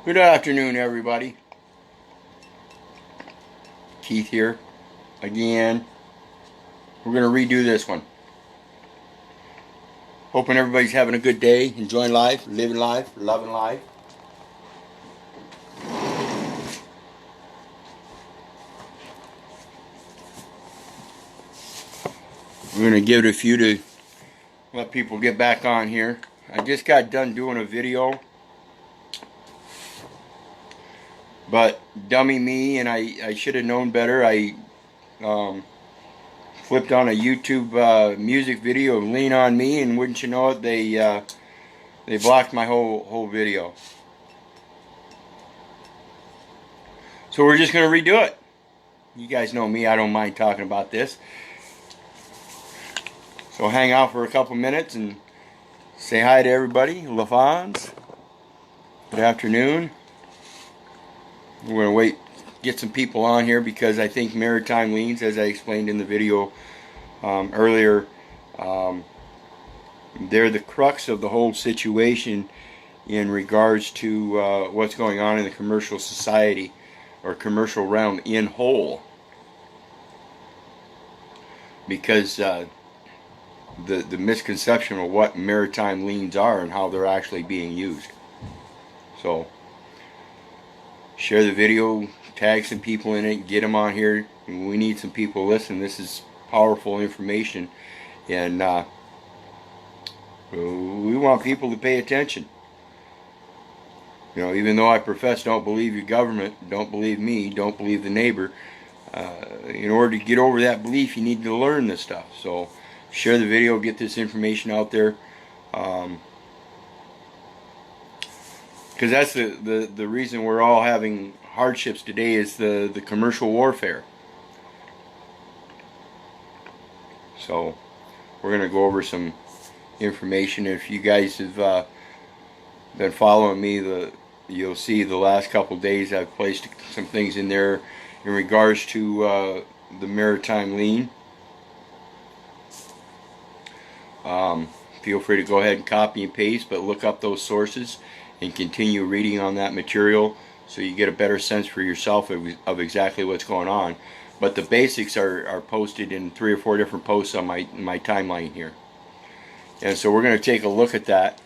Good afternoon, everybody. Keith here again. We're going to redo this one. Hoping everybody's having a good day, enjoying life, living life, loving life. We're going to give it a few to let people get back on here. I just got done doing a video, but dummy me, and I should have known better. I flipped on a YouTube music video of "Lean on Me," and wouldn't you know it, they blocked my whole video. So we're just going to redo it. You guys know me, I don't mind talking about this. So hang out for a couple minutes and say hi to everybody. LaFons, good afternoon. We're going to wait, get some people on here because I think maritime liens, as I explained in the video earlier, they're the crux of the whole situation in regards to what's going on in the commercial society or commercial realm in whole. Because the misconception of what maritime liens are and how they're actually being used. So share the video, tag some people in it, get them on here. We need some people to listen. This is powerful information, and we want people to pay attention. You know, even though I profess don't believe your government, don't believe me, don't believe the neighbor, in order to get over that belief, you need to learn this stuff. So share the video, get this information out there, because that's the reason we're all having hardships today is the commercial warfare. So we're going to go over some information. If you guys have been following me, you'll see the last couple days I've placed some things in there in regards to the maritime lien. Feel free to go ahead and copy and paste, but look up those sources and continue reading on that material so you get a better sense for yourself of exactly what's going on. But the basics are posted in 3 or 4 different posts on my timeline here. And so we're going to take a look at that.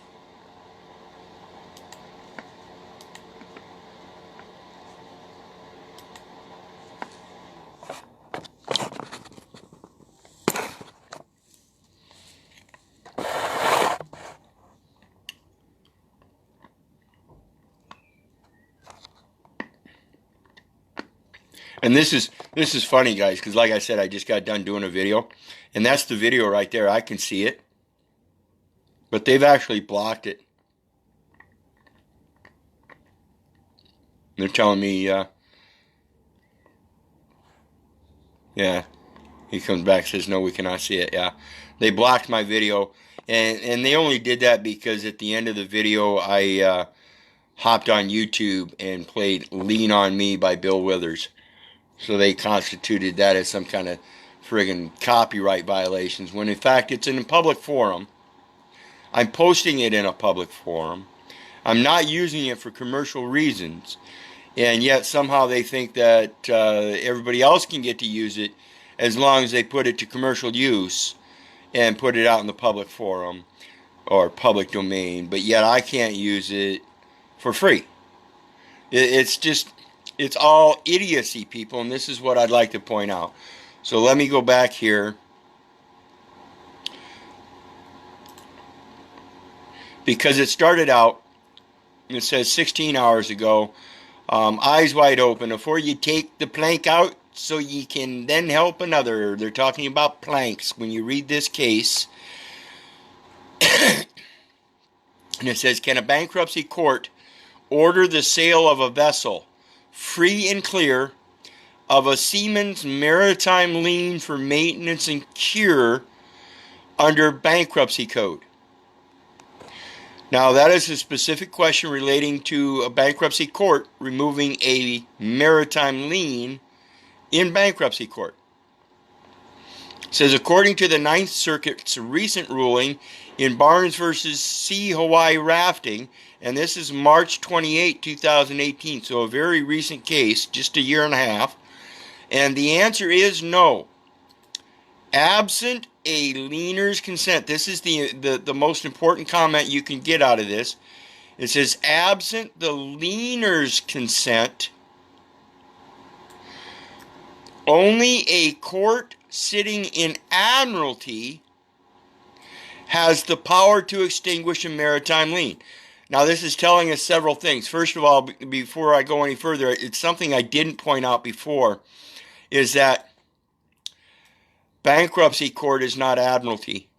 And this is funny, guys, because like I said, I just got done doing a video, and that's the video right there. I can see it, but they've actually blocked it. They're telling me, yeah. He comes back and says, no, we cannot see it. Yeah, they blocked my video, and they only did that because at the end of the video, I hopped on YouTube and played "Lean on Me" by Bill Withers. So they constituted that as some kind of friggin' copyright violations, when in fact it's in a public forum. I'm posting it in a public forum. I'm not using it for commercial reasons. And yet somehow they think that everybody else can get to use it as long as they put it to commercial use and put it out in the public forum or public domain. But yet I can't use it for free. It's all idiocy, people, and this is what I'd like to point out. So let me go back here. Because it started out, it says 16 hours ago, eyes wide open, before you take the plank out so you can then help another. They're talking about planks when you read this case. And it says, can a bankruptcy court order the sale of a vessel free and clear of a seaman's maritime lien for maintenance and cure under bankruptcy code? Now, that is a specific question relating to a bankruptcy court removing a maritime lien in bankruptcy court. It says, according to the Ninth Circuit's recent ruling in Barnes versus Sea Hawaii Rafting, and this is March 28, 2018, so a very recent case, just a year and a half, and the answer is no. Absent a liener's consent, this is the most important comment you can get out of this. It says, absent the liener's consent, only a court sitting in admiralty has the power to extinguish a maritime lien. Now, this is telling us several things. First of all, before I go any further, it's something I didn't point out before, is that bankruptcy court is not admiralty.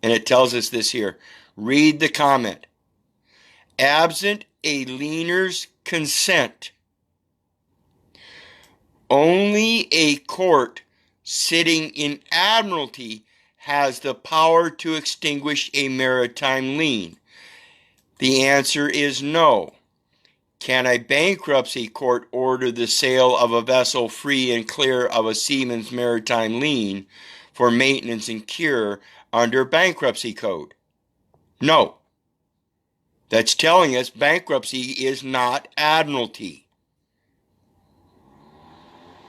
And it tells us this here. Read the comment. Absent a liener's consent, only a court sitting in admiralty has the power to extinguish a maritime lien. The answer is no. Can a bankruptcy court order the sale of a vessel free and clear of a seaman's maritime lien for maintenance and cure under bankruptcy code? No. That's telling us bankruptcy is not admiralty.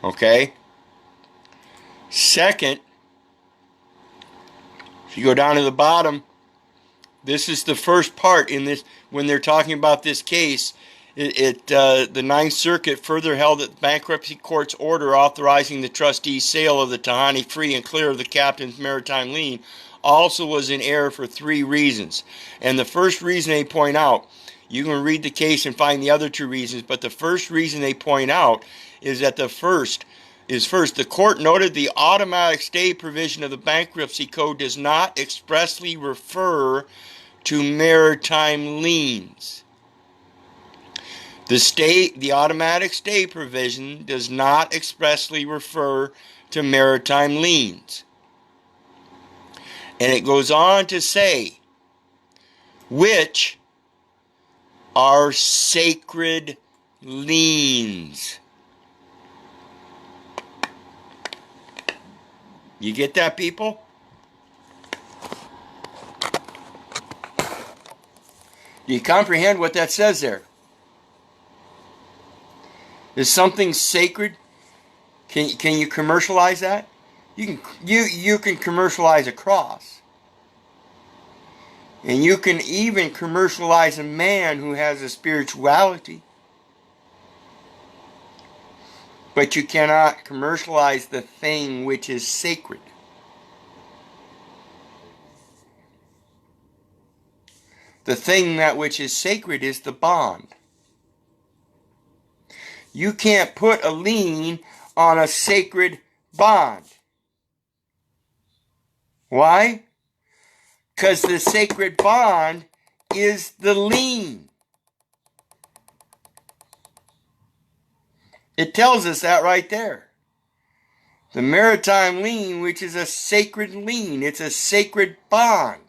Okay? Second, if you go down to the bottom, this is the first part in this, when they're talking about this case. The Ninth Circuit further held that the bankruptcy court's order authorizing the trustee's sale of the Tahani free and clear of the captain's maritime lien also was in error for 3 reasons. And the first reason they point out, you can read the case and find the other 2 reasons, but the first reason they point out is that the court noted the automatic stay provision of the bankruptcy code does not expressly refer to maritime liens. The automatic stay provision does not expressly refer to maritime liens. And it goes on to say, which are sacred liens. You get that, people? Do you comprehend what that says there? Is something sacred? Can you commercialize that? You can commercialize a cross. And you can even commercialize a man who has a spirituality. But you cannot commercialize the thing which is sacred. The thing that which is sacred is the bond. You can't put a lien on a sacred bond. Why? Because the sacred bond is the lien. It tells us that right there. The maritime lien, which is a sacred lien, it's a sacred bond.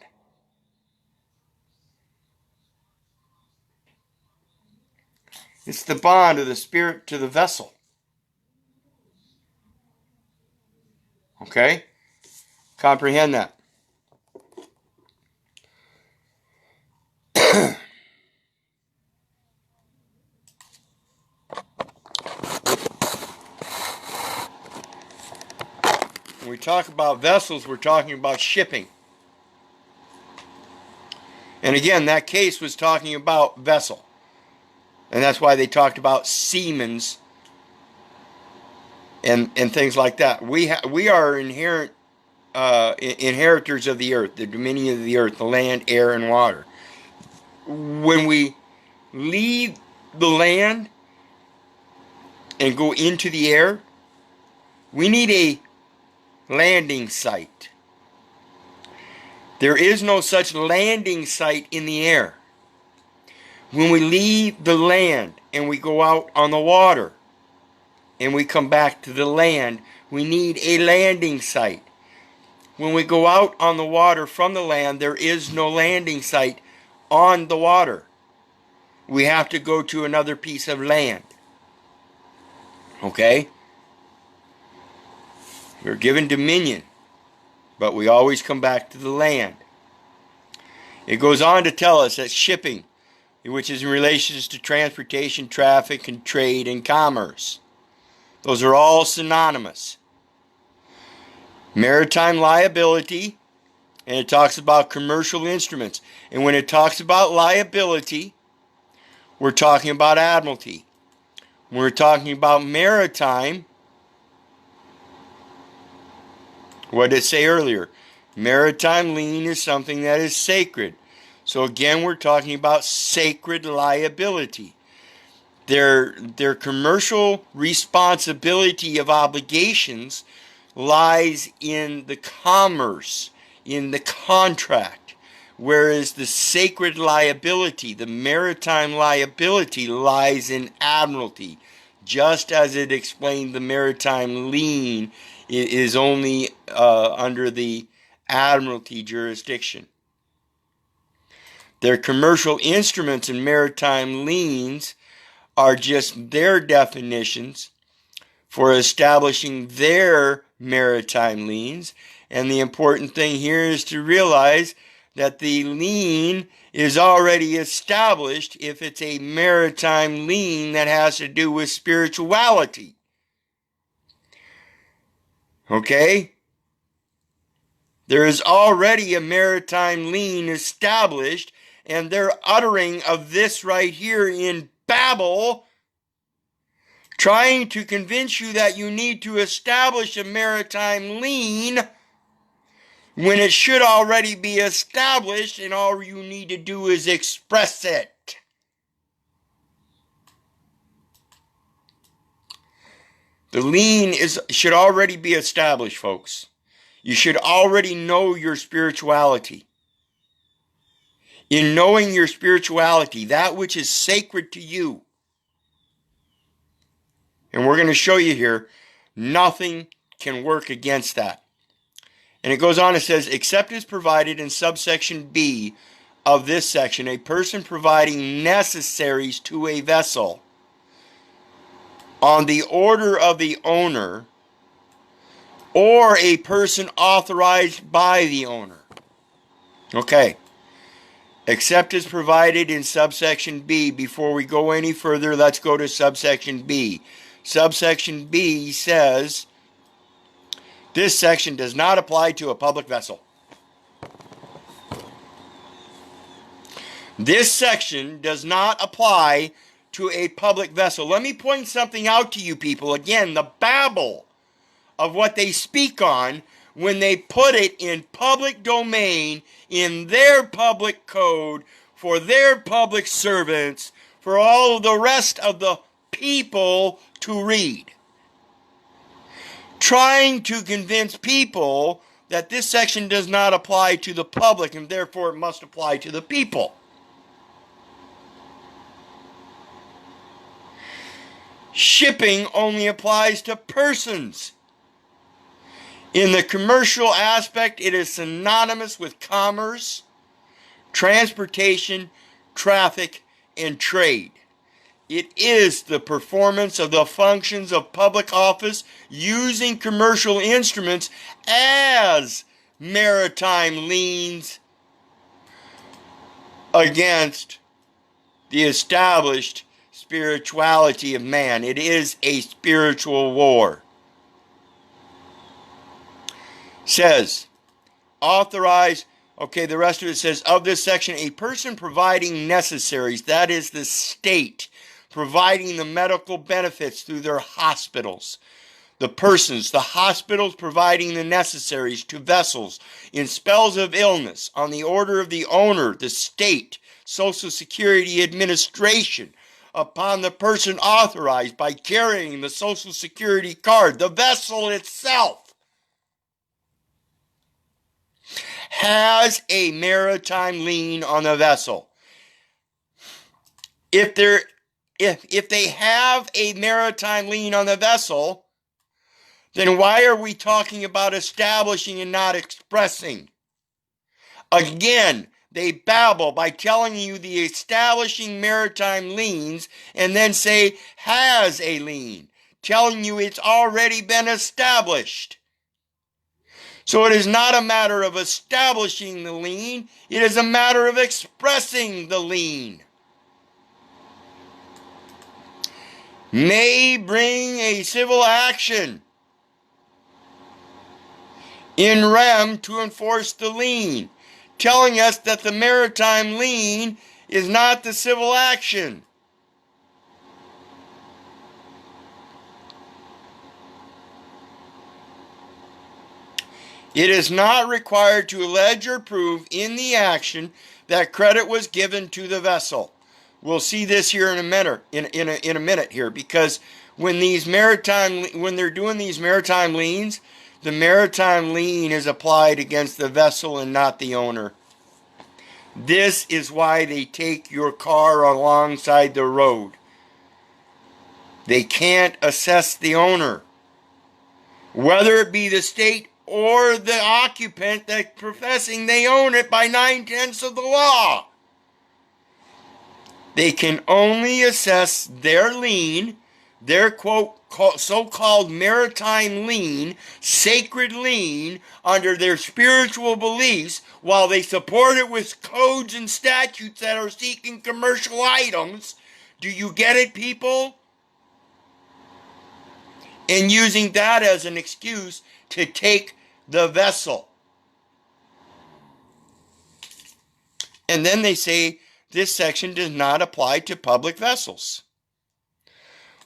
It's the bond of the spirit to the vessel. Okay? Comprehend that. When we talk about vessels, we're talking about shipping. And again, that case was talking about vessel. And that's why they talked about seamen's and things like that. We are inheritors of the earth, the dominion of the earth, the land, air, and water. When we leave the land and go into the air, we need a landing site. There is no such landing site in the air. When we leave the land and we go out on the water and we come back to the land, we need a landing site. When we go out on the water from the land, there is no landing site on the water. We have to go to another piece of land. Okay? We're given dominion, but we always come back to the land. It goes on to tell us that shipping, which is in relation to transportation, traffic, and trade and commerce, those are all synonymous. Maritime liability, and it talks about commercial instruments. And when it talks about liability, we're talking about admiralty. When we're talking about maritime, what did it say earlier? Maritime lien is something that is sacred. So again, we're talking about sacred liability. Their commercial responsibility of obligations lies in the commerce, in the contract, whereas the sacred liability, the maritime liability, lies in admiralty. Just as it explained, the maritime lien is only under the admiralty jurisdiction. Their commercial instruments and maritime liens are just their definitions for establishing their maritime liens. And the important thing here is to realize that the lien is already established if it's a maritime lien that has to do with spirituality. Okay? There is already a maritime lien established, and they're uttering of this right here in Babel, trying to convince you that you need to establish a maritime lien when it should already be established, and all you need to do is express it. The lien should already be established, folks. You should already know your spirituality. In knowing your spirituality, that which is sacred to you, and we're going to show you here, nothing can work against that. And it goes on, it says, except as provided in subsection B of this section, a person providing necessaries to a vessel on the order of the owner, or a person authorized by the owner. Okay. Except as provided in subsection B. Before we go any further, let's go to subsection B. Subsection B says, this section does not apply to a public vessel. This section does not apply to a public vessel. Let me point something out to you people. Again, the babble of what they speak on when they put it in public domain, in their public code, for their public servants, for all of the rest of the people to read. Trying to convince people that this section does not apply to the public and therefore it must apply to the people. Shipping only applies to persons. In the commercial aspect, it is synonymous with commerce, transportation, traffic, and trade. It is the performance of the functions of public office using commercial instruments as maritime liens against the established spirituality of man. It is a spiritual war. Says, authorize, okay, the rest of it says, of this section, a person providing necessaries, that is the state, providing the medical benefits through their hospitals. The persons, the hospitals providing the necessaries to vessels in spells of illness on the order of the owner, the state, Social Security Administration, upon the person authorized by carrying the Social Security card, the vessel itself has a maritime lien on the vessel. If they have a maritime lien on the vessel, then why are we talking about establishing and not expressing? Again, they babble by telling you the establishing maritime liens and then say has a lien, telling you it's already been established. So it is not a matter of establishing the lien, it is a matter of expressing the lien. May bring a civil action in rem to enforce the lien, telling us that the maritime lien is not the civil action. It is not required to allege or prove in the action that credit was given to the vessel. We'll see this here in a minute here, because when they're doing these maritime liens, the maritime lien is applied against the vessel and not the owner. This is why they take your car alongside the road. They can't assess the owner, whether it be the state or the occupant that professing they own it by 9/10 of the law. They can only assess their lien, their quote so-called maritime lien, sacred lien, under their spiritual beliefs, while they support it with codes and statutes that are seeking commercial items. Do you get it, people? And using that as an excuse to take the vessel. And then they say this section does not apply to public vessels.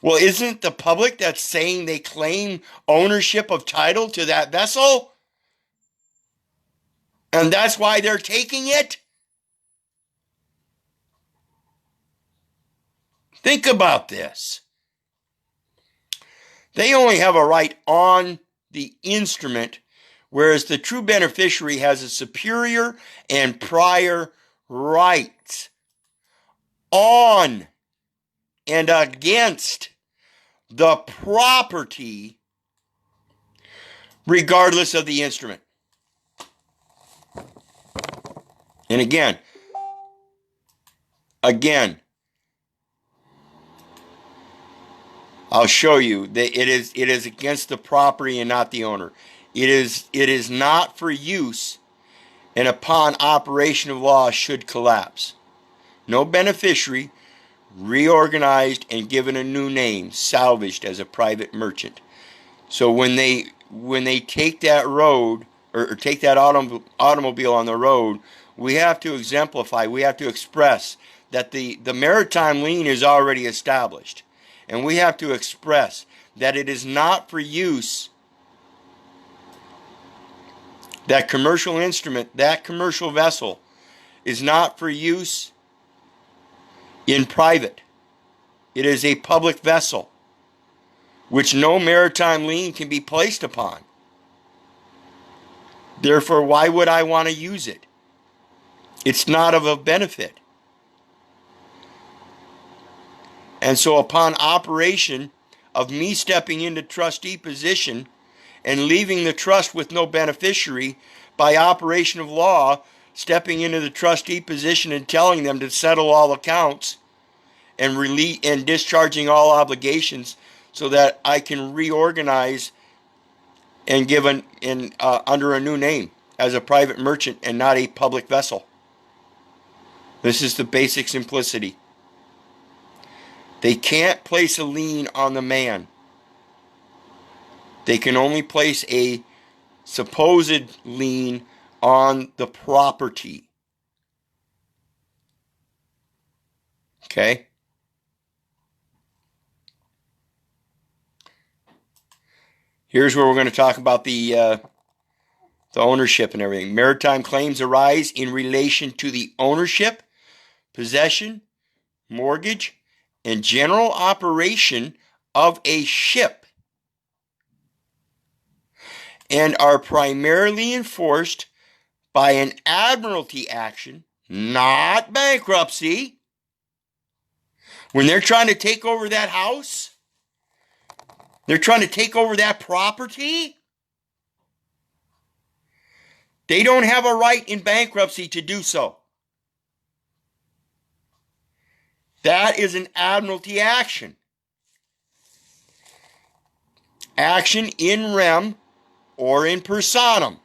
Well, isn't the public that's saying they claim ownership of title to that vessel? And that's why they're taking it? Think about this. They only have a right on the instrument, whereas the true beneficiary has a superior and prior right on and against the property, regardless of the instrument. And again, I'll show you that it is against the property and not the owner. It is not for use, and upon operation of law should collapse. No beneficiary, reorganized and given a new name, salvaged as a private merchant. So when they take that road or take that automobile on the road, we have to exemplify, we have to express that the maritime lien is already established. And we have to express that it is not for use, that commercial instrument, that commercial vessel is not for use in private. It is a public vessel, which no maritime lien can be placed upon. Therefore, why would I want to use it? It's not of a benefit. And so upon operation of me stepping into trustee position and leaving the trust with no beneficiary, by operation of law, stepping into the trustee position and telling them to settle all accounts and release and discharging all obligations so that I can reorganize and give under a new name as a private merchant and not a public vessel. This is the basic simplicity. They can't place a lien on the man. They can only place a supposed lien on the property. Okay? Here's where we're going to talk about the ownership and everything. Maritime claims arise in relation to the ownership, possession, mortgage, and general operation of a ship, and are primarily enforced by an admiralty action, not bankruptcy. When they're trying to take over that house, they're trying to take over that property, they don't have a right in bankruptcy to do so. That is an admiralty action. Action in rem or in personam.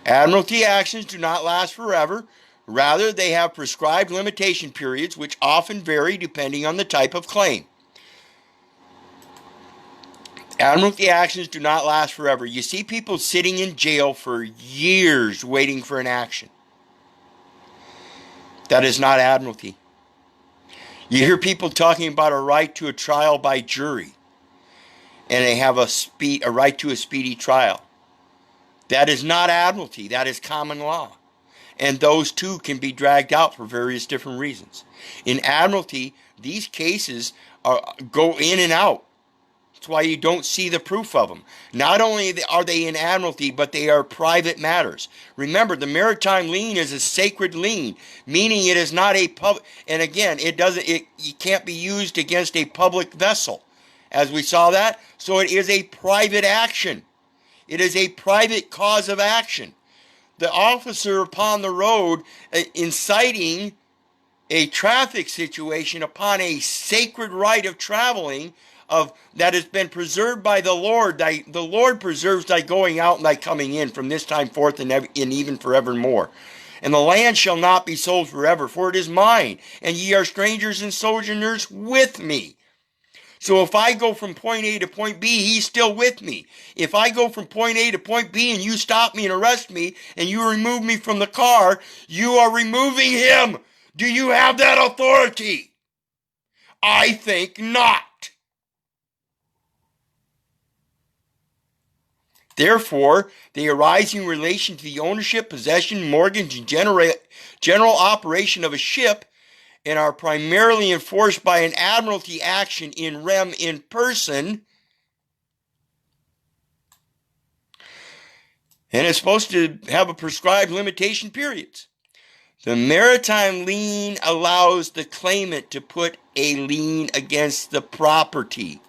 Admiralty actions do not last forever. Rather, they have prescribed limitation periods, which often vary depending on the type of claim. Admiralty actions do not last forever. You see people sitting in jail for years waiting for an action. That is not admiralty. You hear people talking about a right to a trial by jury, and they have a right to a speedy trial. That is not admiralty. That is common law. And those two can be dragged out for various different reasons. In admiralty, these cases go in and out. That's why you don't see the proof of them. Not only are they in admiralty, but they are private matters. Remember, the maritime lien is a sacred lien, meaning it is not a public. And again, it can't be used against a public vessel, as we saw that. So it is a private action. It is a private cause of action. The officer upon the road inciting a traffic situation upon a sacred right of traveling that has been preserved by the Lord. The Lord preserves thy going out and thy coming in from this time forth and even forevermore. And the land shall not be sold forever, for it is mine, and ye are strangers and sojourners with me. So if I go from point A to point B, he's still with me. If I go from point A to point B and you stop me and arrest me and you remove me from the car, you are removing him. Do you have that authority? I think not. Therefore, they arise in relation to the ownership, possession, mortgage, and general operation of a ship, and are primarily enforced by an admiralty action in rem in person, and it's supposed to have a prescribed limitation periods. The maritime lien allows the claimant to put a lien against the property.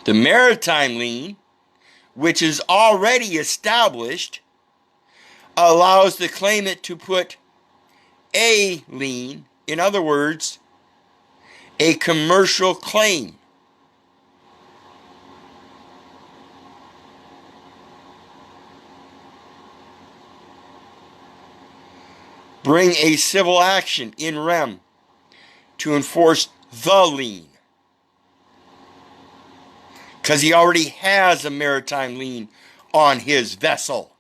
The maritime lien, which is already established, allows the claimant to put a lien, in other words, a commercial claim. Bring a civil action in rem to enforce the lien, because he already has a maritime lien on his vessel,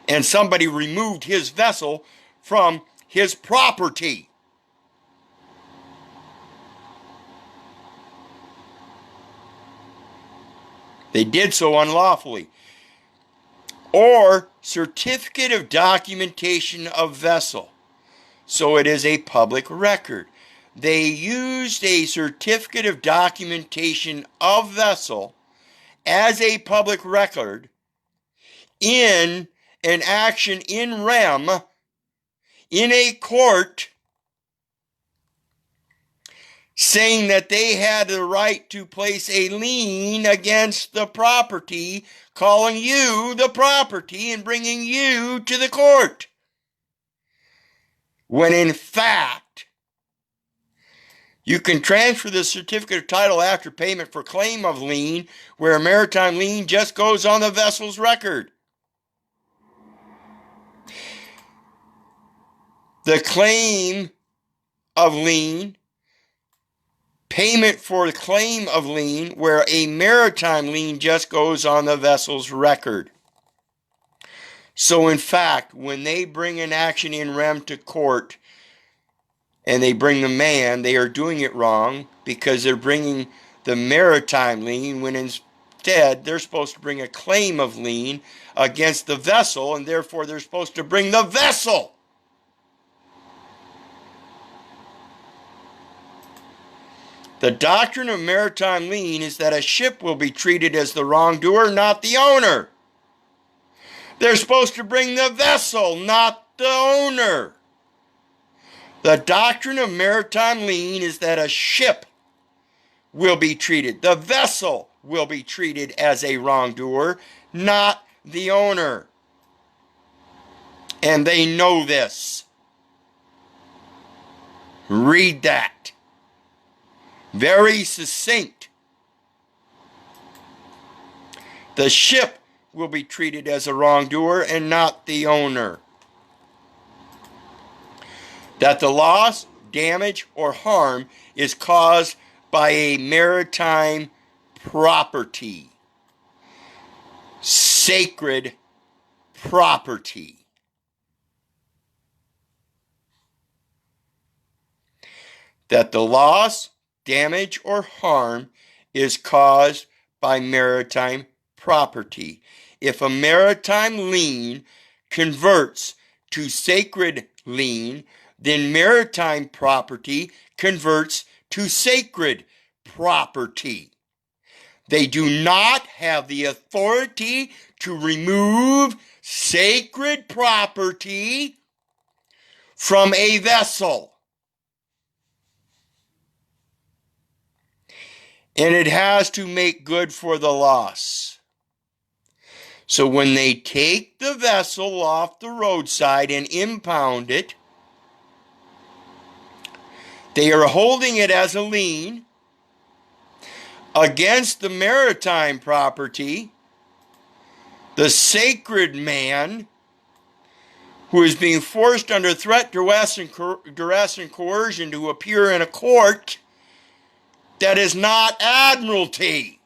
and somebody removed his vessel from his property. They did so unlawfully. Or certificate of documentation of vessel. So it is a public record. They used a certificate of documentation of vessel as a public record in an action in rem in a court, saying that they had the right to place a lien against the property, calling you the property and bringing you to the court. When in fact, you can transfer the certificate of title after payment for claim of lien, where a maritime lien just goes on the vessel's record. The claim of lien, payment for the claim of lien, where a maritime lien just goes on the vessel's record. So in fact, when they bring an action in rem to court and they bring the man, they are doing it wrong, because they're bringing the maritime lien when instead they're supposed to bring a claim of lien against the vessel, and therefore they're supposed to bring the vessel. The doctrine of maritime lien is that a ship will be treated as the wrongdoer, not the owner. They're supposed to bring the vessel, not the owner. The doctrine of maritime lien is that a ship will be treated, the vessel will be treated as a wrongdoer, not the owner. And they know this. Read that. Very succinct. The ship will be treated as a wrongdoer and not the owner. That the loss, damage, or harm is caused by a maritime property, sacred property. That the loss, damage, or harm is caused by maritime property. If a maritime lien converts to sacred lien, then maritime property converts to sacred property. They do not have the authority to remove sacred property from a vessel. And it has to make good for the loss. So when they take the vessel off the roadside and impound it, they are holding it as a lien against the maritime property, the sacred man who is being forced under threat, duress, and coercion to appear in a court that is not admiralty.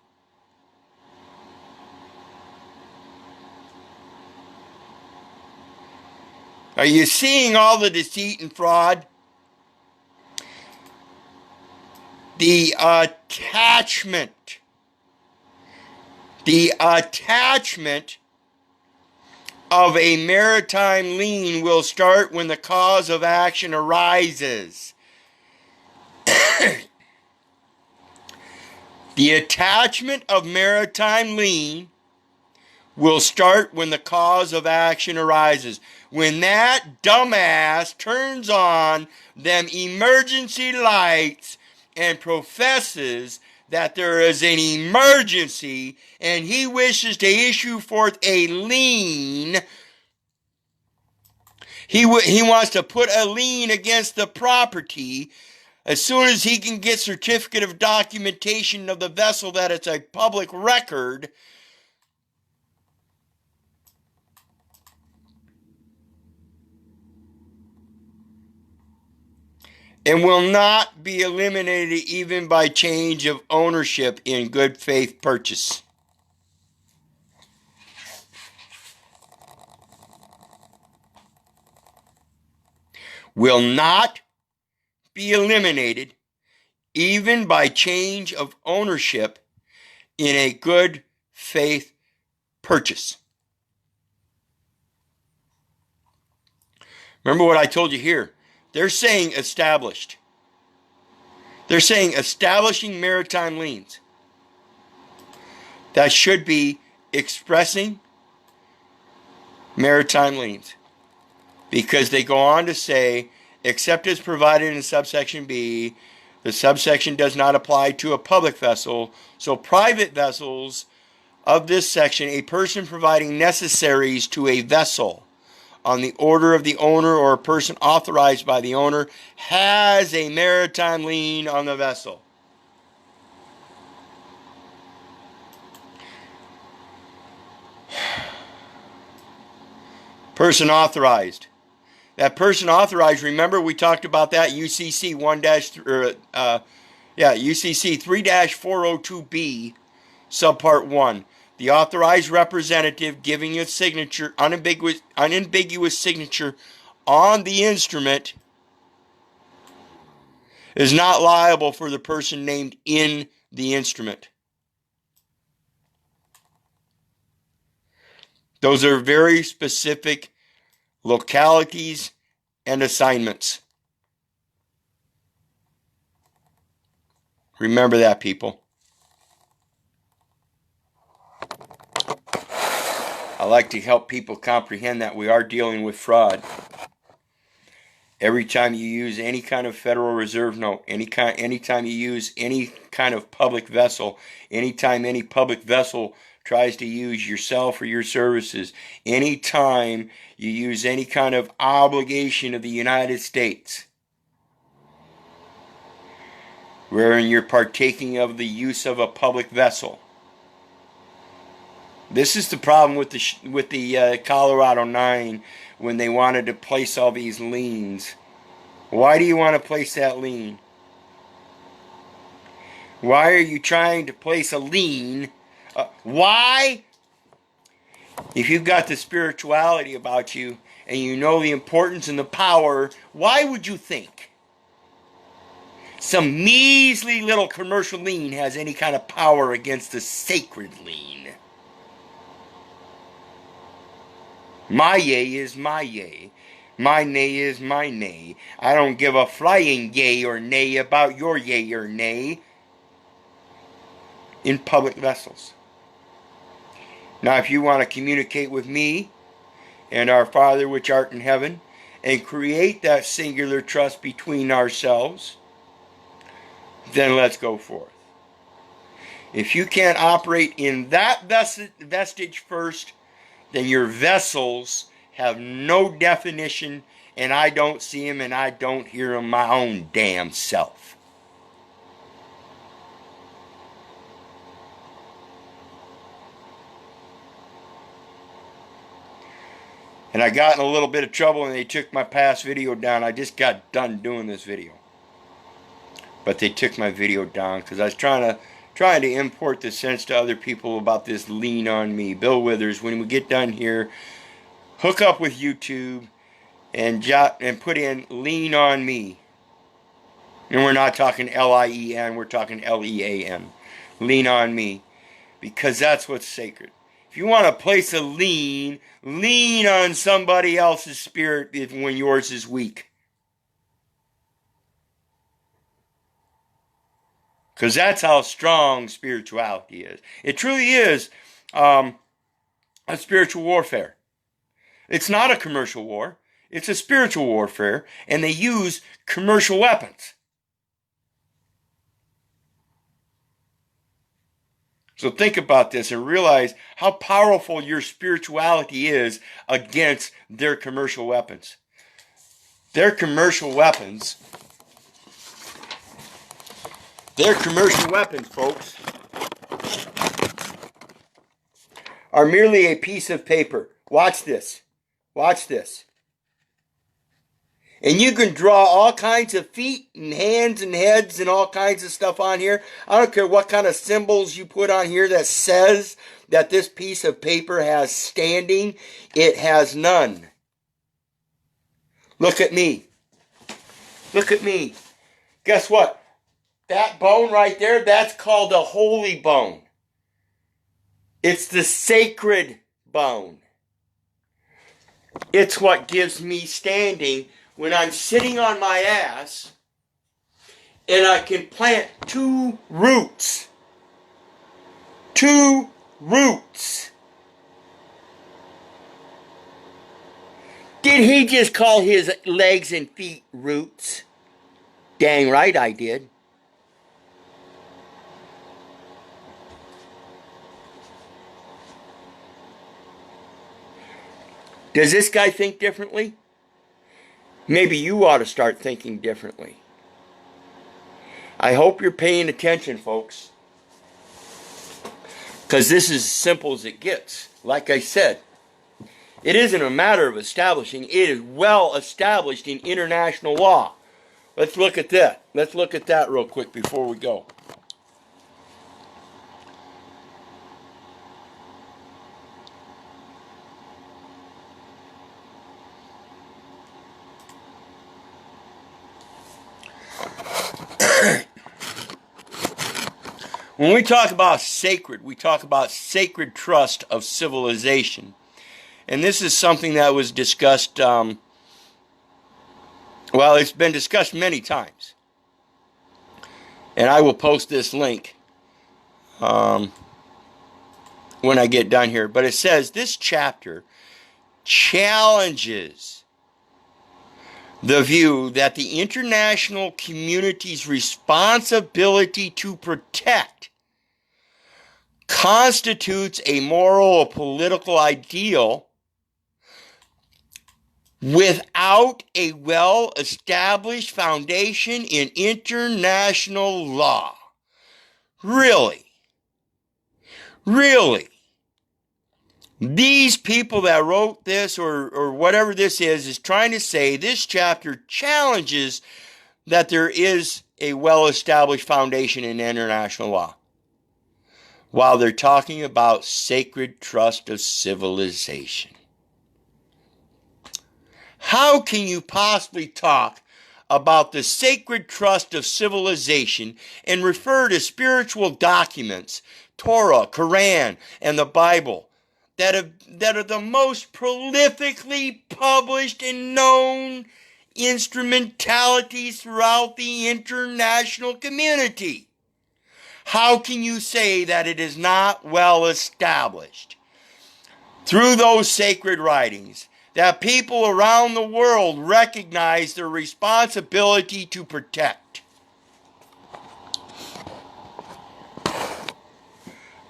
Are you seeing all the deceit and fraud? The attachment of a maritime lien will start when the cause of action arises. The attachment of maritime lien will start when the cause of action arises. When that dumbass turns on them emergency lights and professes that there is an emergency and he wishes to issue forth a lien, he wants to put a lien against the property. As soon as he can get certificate of documentation of the vessel that it's a public record, and will not be eliminated even by change of ownership in good faith purchase. Will not be eliminated even by change of ownership in a good faith purchase. Remember what I told you here. They're saying established. They're saying establishing maritime liens. That should be expressing maritime liens. Because they go on to say, except as provided in subsection B, the subsection does not apply to a public vessel. So private vessels of this section, a person providing necessaries to a vessel on the order of the owner or a person authorized by the owner has a maritime lien on the vessel. Person authorized. That person authorized, remember we talked about that UCC 3-402B, subpart 1. The authorized representative giving a signature, unambiguous signature on the instrument is not liable for the person named in the instrument. Those are very specific localities and assignments. Remember that, people. I like to help people comprehend that we are dealing with fraud. Every time you use any kind of Federal Reserve note, anytime you use any kind of public vessel, anytime any public vessel tries to use yourself or your services, anytime you use any kind of obligation of the United States, wherein you're partaking of the use of a public vessel, This is the problem with the Colorado 9 when they wanted to place all these liens. Why do you want to place that lien? Why are you trying to place a lien? Why? If you've got the spirituality about you and you know the importance and the power, why would you think some measly little commercial lien has any kind of power against the sacred lien? My yea is my yea. My nay is my nay. I don't give a flying yea or nay about your yea or nay in public vessels. Now, if you want to communicate with me and our Father which art in heaven and create that singular trust between ourselves, then let's go forth. If you can't operate in that vestige first, then your vessels have no definition, and I don't see them and I don't hear them my own damn self. And I got in a little bit of trouble and they took my past video down. I just got done doing this video. But they took my video down because I was trying to import the sense to other people about this lien on me. Bill Withers, when we get done here, hook up with YouTube and put in lien on me. And we're not talking L-I-E-N, we're talking L-E-A-N. Lien on me. Because that's what's sacred. If you want to place a lien, lean on somebody else's spirit when yours is weak. Because that's how strong spirituality is. It truly is a spiritual warfare. It's not a commercial war. It's a spiritual warfare. And they use commercial weapons. So think about this and realize how powerful your spirituality is against their commercial weapons. Their commercial weapons, folks, are merely a piece of paper. Watch this. Watch this. And you can draw all kinds of feet and hands and heads and all kinds of stuff on here. I don't care what kind of symbols you put on here that says that this piece of paper has standing. It has none. Look at me. Look at me. Guess what? That bone right there, that's called a holy bone. It's the sacred bone. It's what gives me standing when I'm sitting on my ass and I can plant two roots. Two roots. Did he just call his legs and feet roots? Dang right I did. Does this guy think differently? Maybe you ought to start thinking differently. I hope you're paying attention, folks. Because this is as simple as it gets. Like I said, it isn't a matter of establishing. It is well established in international law. Let's look at that. Let's look at that real quick before we go. When we talk about sacred, we talk about sacred trust of civilization. And this is something that was discussed, well, it's been discussed many times. And I will post this link when I get done here. But it says, this chapter challenges the view that the international community's responsibility to protect constitutes a moral or political ideal without a well-established foundation in international law. Really? Really? These people that wrote this or whatever this is trying to say this chapter challenges that there is a well-established foundation in international law, while they're talking about sacred trust of civilization. How can you possibly talk about the sacred trust of civilization and refer to spiritual documents, Torah, Quran, and the Bible, that are the most prolifically published and known instrumentalities throughout the international community? How can you say that it is not well established through those sacred writings that people around the world recognize their responsibility to protect?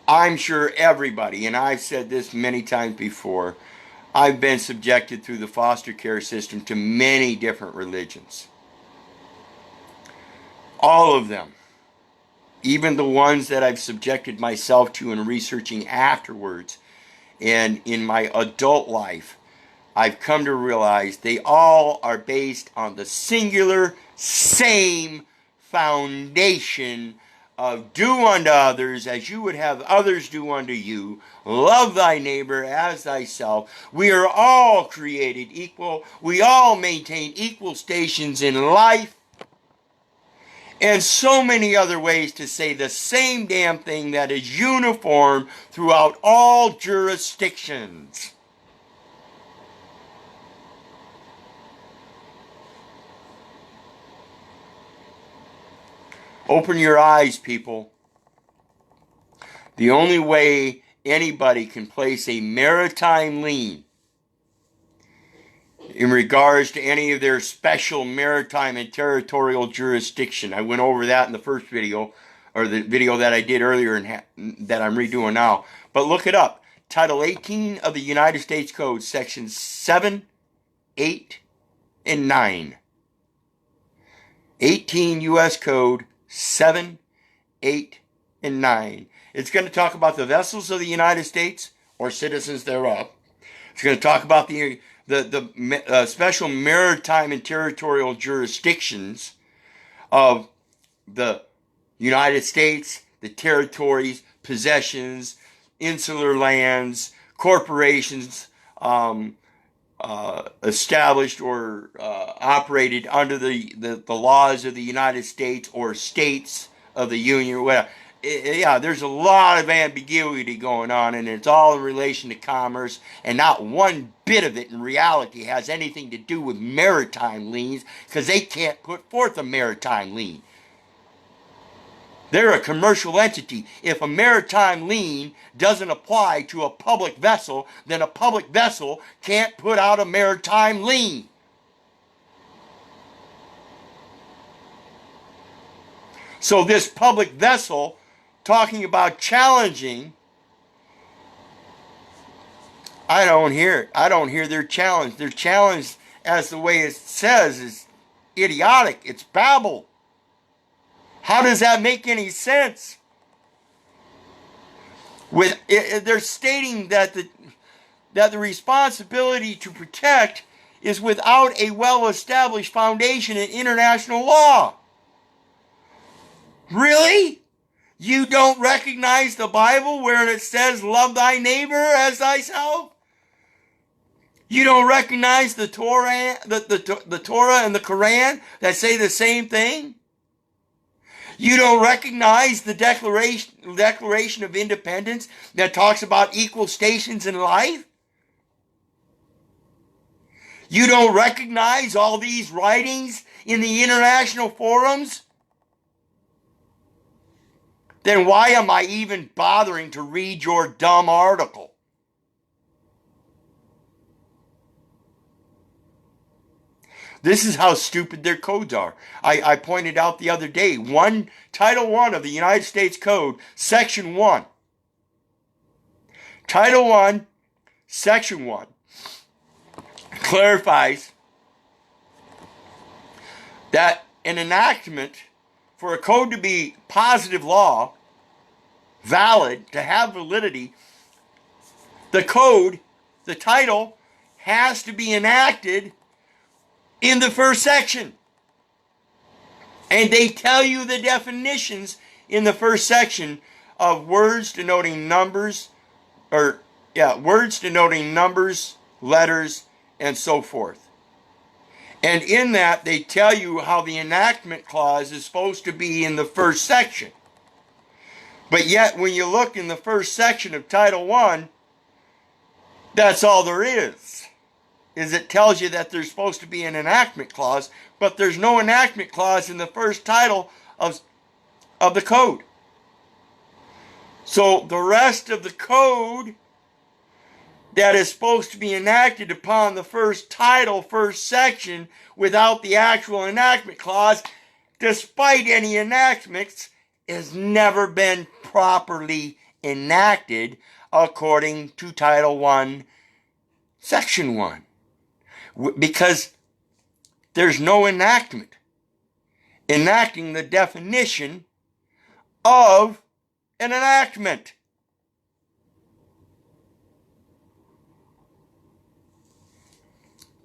I'm sure everybody, and I've said this many times before, I've been subjected through the foster care system to many different religions. All of them. Even the ones that I've subjected myself to in researching afterwards and in my adult life, I've come to realize they all are based on the singular same foundation of do unto others as you would have others do unto you. Love thy neighbor as thyself. We are all created equal. We all maintain equal stations in life. And so many other ways to say the same damn thing that is uniform throughout all jurisdictions. Open your eyes, people. The only way anybody can place a maritime lien in regards to any of their special maritime and territorial jurisdiction. I went over that in the first video, or the video that I did earlier and that I'm redoing now. But look it up. Title 18 of the United States Code, Sections 7, 8, and 9. 18 U.S. Code 7, 8, and 9. It's going to talk about the vessels of the United States or citizens thereof. It's going to talk about the special maritime and territorial jurisdictions of the United States, the territories, possessions, insular lands, corporations established or operated under the laws of the United States or states of the Union or whatever. Yeah, there's a lot of ambiguity going on, and it's all in relation to commerce, and not one bit of it in reality has anything to do with maritime liens, because they can't put forth a maritime lien. They're a commercial entity. If a maritime lien doesn't apply to a public vessel, then a public vessel can't put out a maritime lien. So this public vessel talking about challenging, I don't hear it. I don't hear their challenge. Their challenge, as the way it says, is idiotic. It's babble. How does that make any sense? They're stating that the responsibility to protect is without a well-established foundation in international law. Really? You don't recognize the Bible where it says, love thy neighbor as thyself? You don't recognize the Torah, the Torah and the Quran that say the same thing? You don't recognize the Declaration of Independence that talks about equal stations in life? You don't recognize all these writings in the international forums? Then why am I even bothering to read your dumb article? This is how stupid their codes are. I pointed out the other day, Title 1 of the United States Code, Section 1. Title 1, Section 1 clarifies that an enactment for a code to be positive law, valid, to have validity, the code, the title, has to be enacted in the first section. And they tell you the definitions in the first section of words denoting numbers, words denoting numbers, letters, and so forth. And in that, they tell you how the enactment clause is supposed to be in the first section. But yet, when you look in the first section of Title I, that's all there is it tells you that there's supposed to be an enactment clause, but there's no enactment clause in the first title of the code. So the rest of the code that is supposed to be enacted upon the first title, first section, without the actual enactment clause, despite any enactments, has never been properly enacted according to Title I, Section 1. Because there's no enactment enacting the definition of an enactment.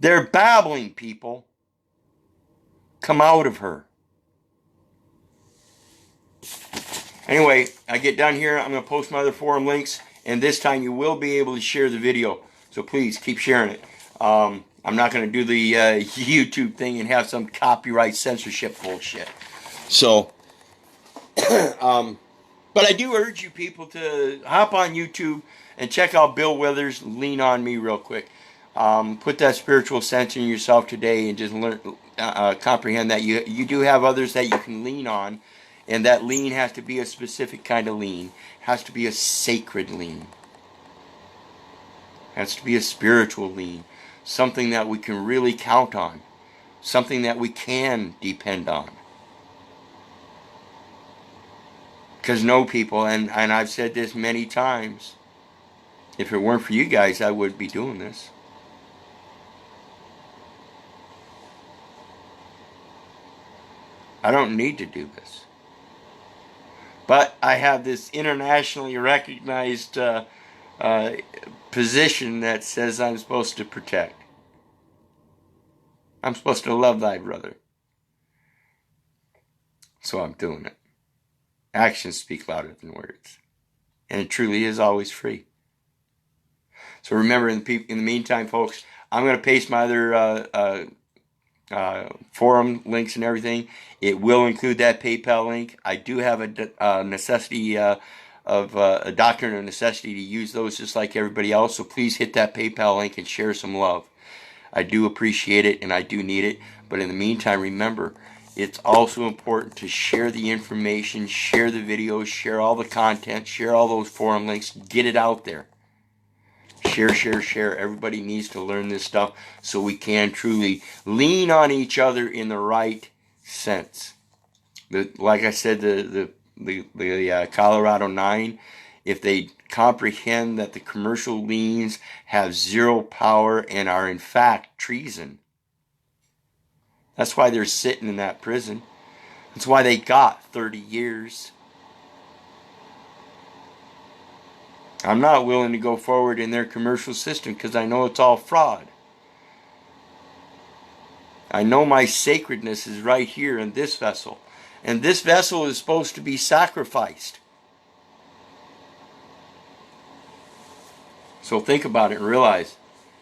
They're babbling, people. Come out of her. Anyway, I get done here. I'm going to post my other forum links, and this time you will be able to share the video. So please keep sharing it. I'm not going to do the YouTube thing and have some copyright censorship bullshit. So, but I do urge you people to hop on YouTube and check out Bill Withers' Lean on Me real quick. Put that spiritual sense in yourself today and just learn, comprehend that you do have others that you can lean on. And that lean has to be a specific kind of lean. It has to be a sacred lean. It has to be a spiritual lean. Something that we can really count on. Something that we can depend on. Because no, people, and I've said this many times, if it weren't for you guys, I wouldn't be doing this. I don't need to do this. But I have this internationally recognized position that says I'm supposed to protect. I'm supposed to love thy brother. So I'm doing it. Actions speak louder than words. And it truly is always free. So remember, in the meantime, folks, I'm going to paste my other forum links and everything. It will include that PayPal link. I do have a necessity of a doctrine of necessity to use those just like everybody else. So please hit that PayPal link and share some love. I do appreciate it and I do need it. But in the meantime, remember, it's also important to share the information, share the videos, share all the content, share all those forum links, get it out there. Share, share, share. Everybody needs to learn this stuff so we can truly lean on each other in the right sense. Like I said, the Colorado 9, if they comprehend that the commercial liens have zero power and are in fact treason, that's why they're sitting in that prison. That's why they got 30 years. I'm not willing to go forward in their commercial system because I know it's all fraud. I know my sacredness is right here in this vessel. And this vessel is supposed to be sacrificed. So think about it and realize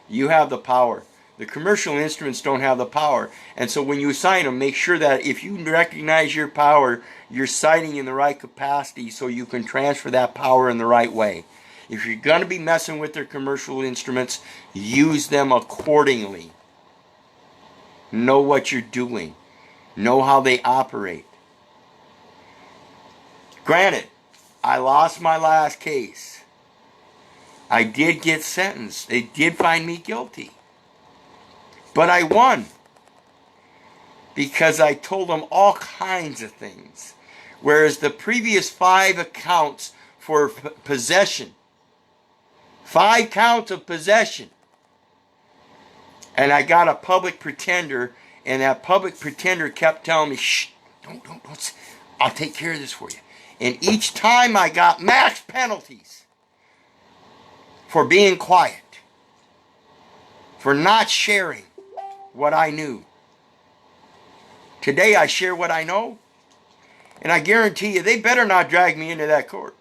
you have the power. The commercial instruments don't have the power. And so when you sign them, make sure that if you recognize your power, you're signing in the right capacity so you can transfer that power in the right way. If you're going to be messing with their commercial instruments, use them accordingly. Know what you're doing. Know how they operate. Granted, I lost my last case. I did get sentenced. They did find me guilty. But I won. Because I told them all kinds of things. Whereas the previous 5 accounts for possession, 5 counts of possession. And I got a public pretender, and that public pretender kept telling me, shh, don't, I'll take care of this for you. And each time I got max penalties for being quiet, for not sharing what I knew. Today I share what I know, and I guarantee you they better not drag me into that court.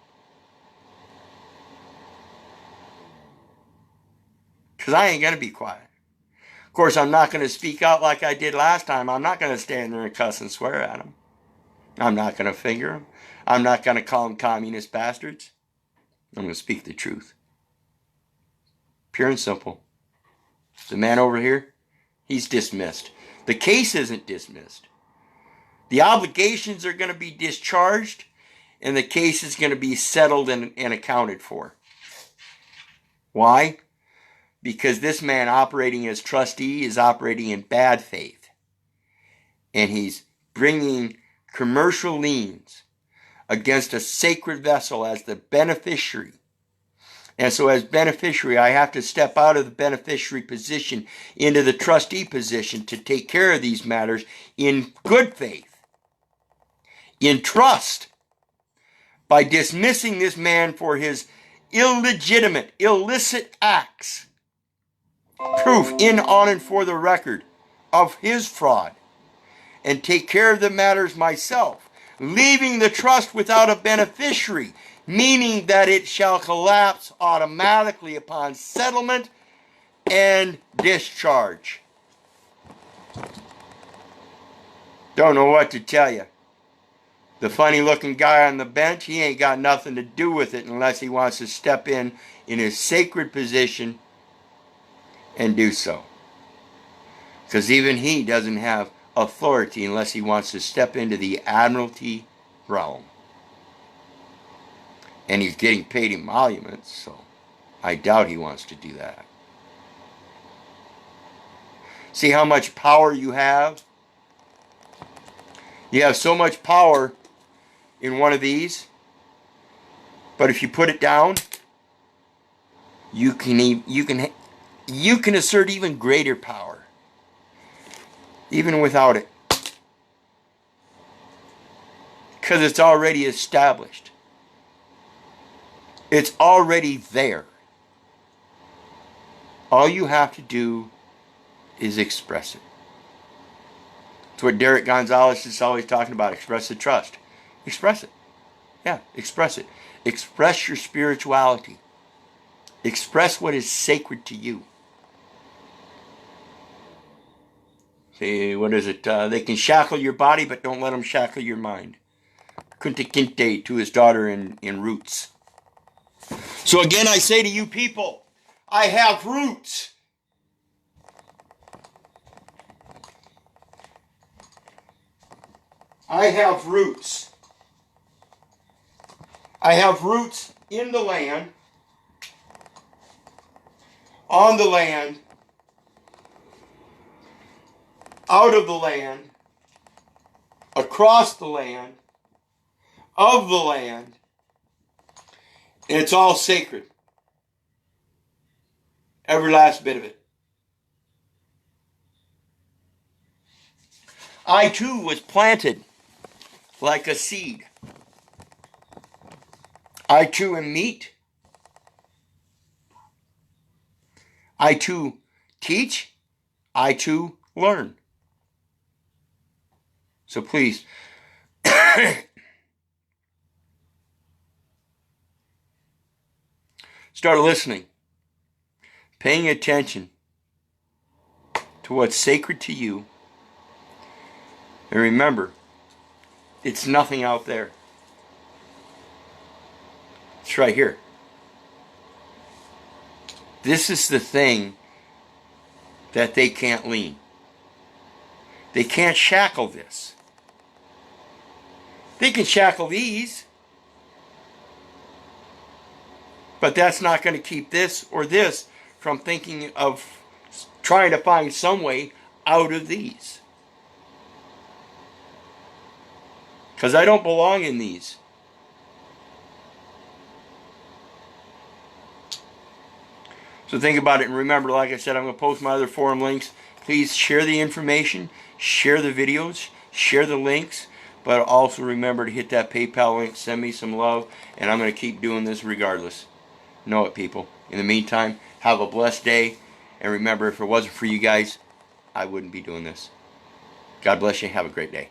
Because I ain't going to be quiet. Of course, I'm not going to speak out like I did last time. I'm not going to stand there and cuss and swear at them. I'm not going to finger them. I'm not going to call them communist bastards. I'm going to speak the truth. Pure and simple. The man over here, he's dismissed. The case isn't dismissed. The obligations are going to be discharged, and the case is going to be settled and accounted for. Why? Because this man operating as trustee is operating in bad faith. And he's bringing commercial liens against a sacred vessel as the beneficiary. And so as beneficiary, I have to step out of the beneficiary position into the trustee position to take care of these matters in good faith, in trust, by dismissing this man for his illegitimate, illicit acts. Proof in, on, and for the record of his fraud, and take care of the matters myself, leaving the trust without a beneficiary, meaning that it shall collapse automatically upon settlement and discharge. Don't know what to tell you. The funny looking guy on the bench, he ain't got nothing to do with it unless he wants to step in his sacred position and do so. Because even he doesn't have authority unless he wants to step into the admiralty realm. And he's getting paid emoluments, so I doubt he wants to do that. See how much power you have? You have so much power in one of these, but if you put it down, you can assert even greater power, even without it, because it's already established. It's already there. All you have to do is express it. It's what Derek Gonzalez is always talking about. Express the trust. Express it. Yeah, express it. Express your spirituality. Express what is sacred to you. See, what is it? They can shackle your body, but don't let them shackle your mind. Kunta Kinte to his daughter in Roots. So again, I say to you people, I have roots. I have roots. I have roots in the land, on the land, out of the land, across the land, of the land, and it's all sacred. Every last bit of it. I too was planted like a seed. I too am meat. I too teach. I too learn. So please, start listening, paying attention to what's sacred to you. And remember, it's nothing out there. It's right here. This is the thing that they can't lean. They can't shackle this. They can shackle these, but that's not going to keep this or this from thinking of trying to find some way out of these. Because I don't belong in these. So think about it and remember, like I said, I'm going to post my other forum links. Please share the information, share the videos, share the links, but also remember to hit that PayPal link, send me some love, and I'm going to keep doing this regardless. Know it, people. In the meantime, have a blessed day. And remember, if it wasn't for you guys, I wouldn't be doing this. God bless you. Have a great day.